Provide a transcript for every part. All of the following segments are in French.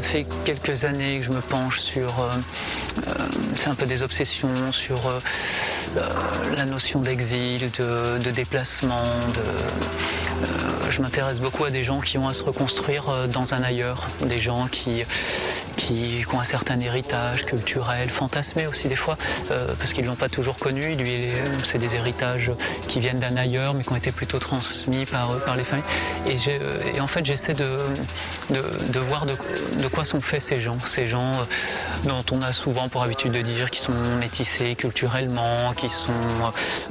fait quelques années que je me penche sur, c'est un peu des obsessions, sur la notion d'exil, de déplacement. Je m'intéresse beaucoup à des gens qui ont à se reconstruire dans un ailleurs, des gens qui ont un certain héritage culturel, fantasmé aussi des fois, parce qu'ils ne l'ont pas toujours connu. Lui, c'est des héritages qui viennent d'un ailleurs, mais qui ont été plutôt transmis par les familles. Et en fait, j'essaie de voir de quoi sont faits ces gens dont on a souvent pour habitude de dire qu'ils sont métissés culturellement, qui sont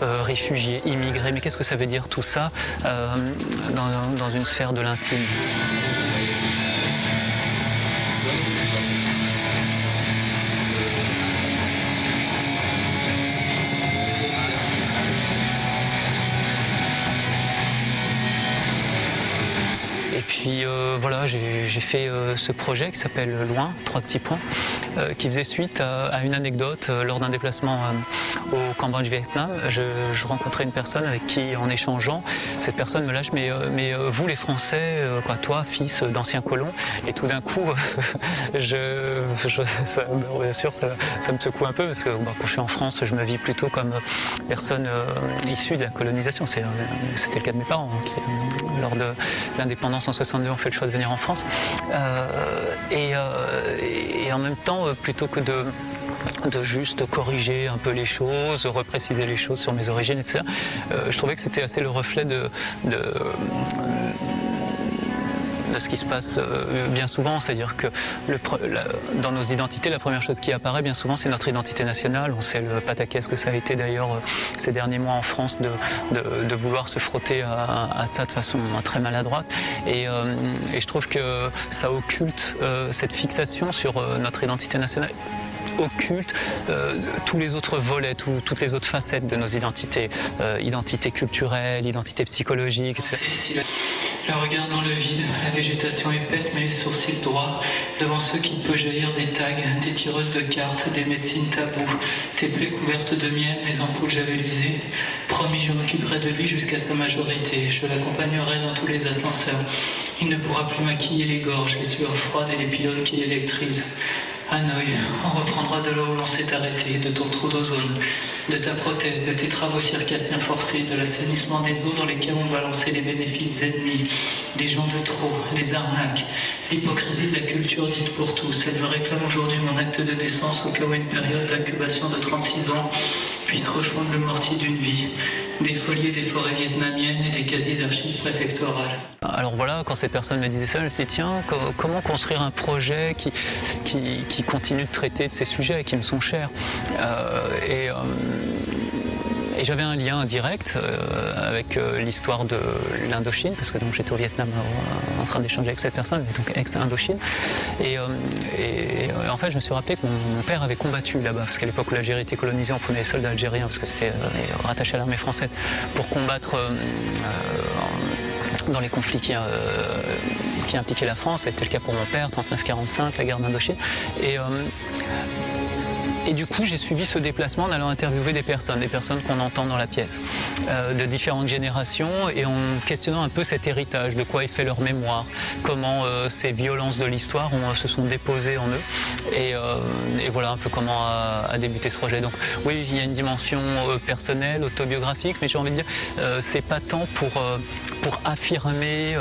réfugiés, immigrés. Mais qu'est-ce que ça veut dire tout ça dans une sphère de l'intime ? Et puis voilà, j'ai fait ce projet qui s'appelle Loin, 3 petits points, qui faisait suite à une anecdote lors d'un déplacement au Cambodge-Vietnam. Je rencontrais une personne avec qui, en échangeant, cette personne me lâche mais vous les Français, toi, fils d'anciens colons, et tout d'un coup, bien sûr, ça me secoue un peu parce que quand je suis en France, je me vis plutôt comme personne issue de la colonisation. C'était le cas de mes parents, qui, lors de l'indépendance en 62, ont fait le choix de venir en France. Et en même temps, plutôt que de juste corriger un peu les choses, repréciser les choses sur mes origines, etc., je trouvais que c'était assez le reflet de ce qui se passe bien souvent, c'est-à-dire que dans nos identités, la première chose qui apparaît bien souvent, c'est notre identité nationale. On sait le pataquès que ça a été d'ailleurs ces derniers mois en France de vouloir se frotter à ça de façon très maladroite. Et je trouve que ça occulte cette fixation sur notre identité nationale, occulte tous les autres volets, toutes les autres facettes de nos identités, identité culturelle, identité psychologique, etc. Le regard dans le vide, la végétation épaisse mais les sourcils droits, devant ceux qui ne peuvent jaillir des tags, des tireuses de cartes, des médecines tabous, tes plaies couvertes de miel, mes ampoules javelisées. Promis, je m'occuperai de lui jusqu'à sa majorité, je l'accompagnerai dans tous les ascenseurs. Il ne pourra plus maquiller les gorges, les sueurs froides et les pilotes qui l'électrisent. Hanoï, on reprendra de là où l'on s'est arrêté, de ton trou d'ozone, de ta prothèse, de tes travaux circassiens forcés, de l'assainissement des eaux dans lesquelles on balançait les bénéfices ennemis, des gens de trop, les arnaques, l'hypocrisie de la culture dite pour tous. Elle me réclame aujourd'hui mon acte de naissance au cas où une période d'incubation de 36 ans puisse refondre le mortier d'une vie, défolier des forêts vietnamiennes et des casiers d'archives préfectorales. Alors voilà, quand cette personne me disait ça, je me suis dit tiens, comment construire un projet qui continue de traiter de ces sujets qui me sont chers. Et j'avais un lien direct avec l'histoire de l'Indochine, parce que j'étais au Vietnam en train d'échanger avec cette personne, donc ex-Indochine. Et en fait, je me suis rappelé que mon père avait combattu là-bas, parce qu'à l'époque où l'Algérie était colonisée, on prenait les soldats algériens, parce que c'était rattaché à l'armée française, pour combattre dans les conflits qui impliquaient la France. Ça a été le cas pour mon père, 39-45, la guerre d'Indochine. Et du coup, j'ai suivi ce déplacement en allant interviewer des personnes qu'on entend dans la pièce, de différentes générations, et en questionnant un peu cet héritage, de quoi est fait leur mémoire, comment ces violences de l'histoire se sont déposées en eux, et voilà un peu comment a débuté ce projet. Donc oui, il y a une dimension personnelle, autobiographique, mais j'ai envie de dire, c'est pas tant pour affirmer,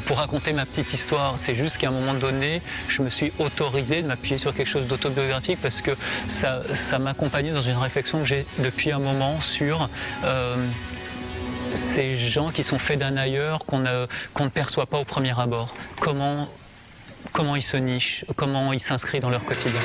pour raconter ma petite histoire, c'est juste qu'à un moment donné, je me suis autorisé de m'appuyer sur quelque chose d'autobiographique, parce que ça m'accompagnait dans une réflexion que j'ai depuis un moment sur ces gens qui sont faits d'un ailleurs qu'on ne perçoit pas au premier abord. Comment ils se nichent, comment ils s'inscrivent dans leur quotidien.